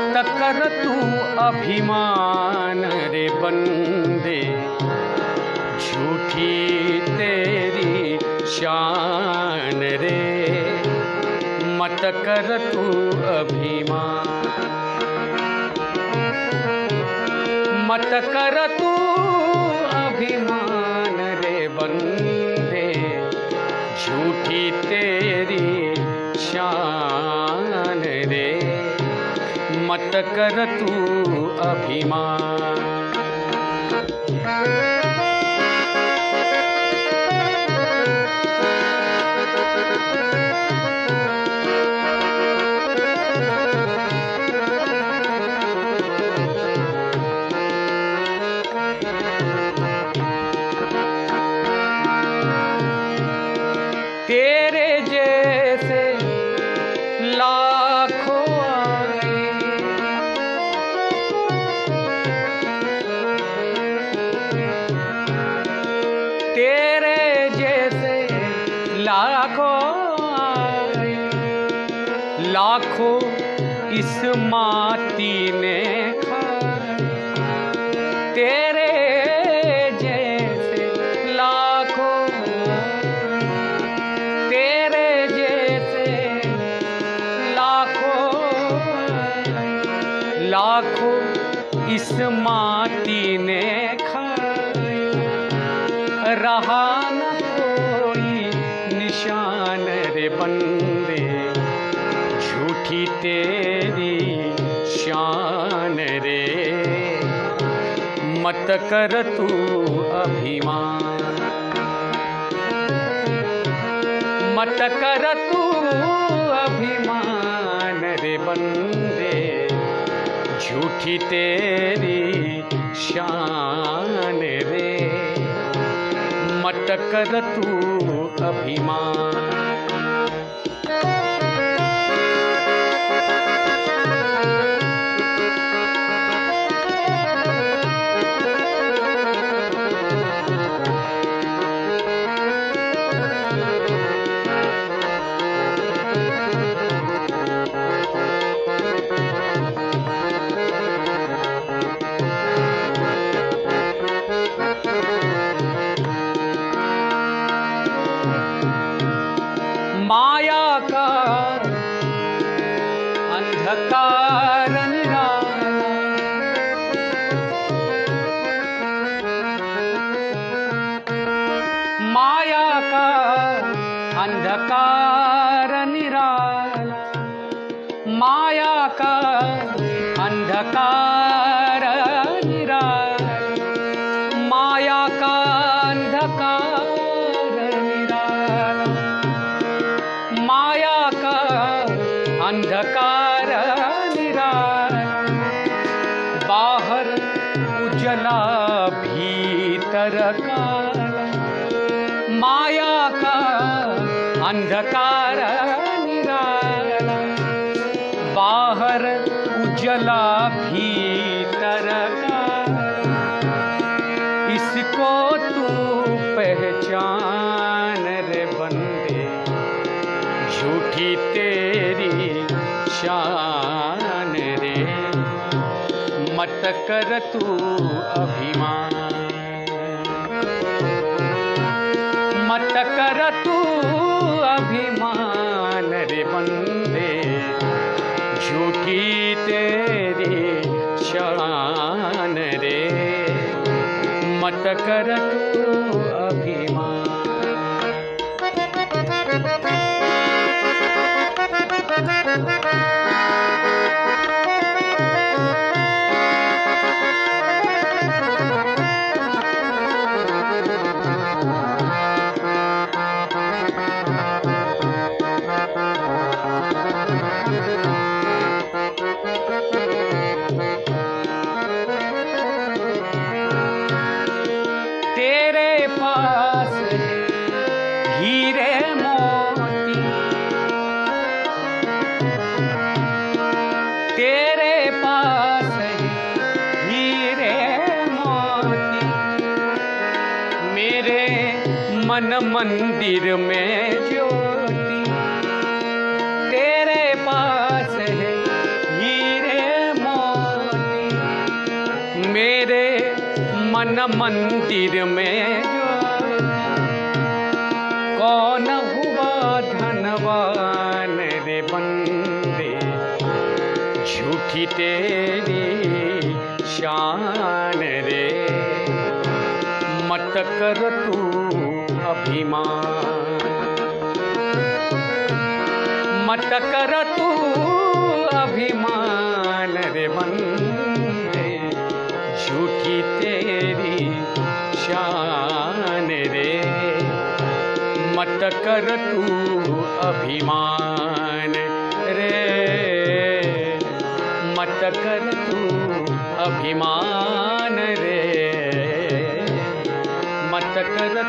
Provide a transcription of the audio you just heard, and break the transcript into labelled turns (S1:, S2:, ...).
S1: मत कर तू अभिमान रे बंदे, झूठी तेरी शान रे। मत कर तू अभिमान, मत कर तू अभिमान रे बंदे, झूठी तेरी शान रे। मत कर तू अभिमान। तेरे जैसे लाखों आए, तेरे जैसे लाखों आए, लाखों इस माटी ने खाए। तेरे लाखों इस माटी ने खाए, रहा न कोई निशान रे बंदे, झूठी तेरी शान रे। मत कर तू अभिमान, मत कर तू अभिमान रे बंदे, झूठी तेरी शान रे। मत कर तू अभिमान। माया का अंधकार निराला, माया का अंधकार निराला, माया का अंधकार निराला, माया का अंधकार निराला, माया का अंधकार निराला। बाहर उजला भीतर काला, माया का अंधकार निराला। बाहर उजला भीतर काला, इसको तू पहचान रे बंदे, झूठी तेरी शान रे। मत कर तू अभिमान, मत कर तू अभिमान रे बंदे, झूठी तेरी शान रे। मत कर तू अभिमान। तेरे पास हीरे मोती, तेरे पास हीरे मोती, मेरे मन मंदिर में ज्योति। तेरे पास है हीरे मन मंदिर में जो कौन हुआ धनवान रे बंदे, झूठी तेरी शान रे, मत कर तू अभिमान, मत कर तू अभिमान रे बंदे, झूठी तेरी शान रे, मत कर तू अभिमान रे, मत कर तू अभिमान रे, मत कर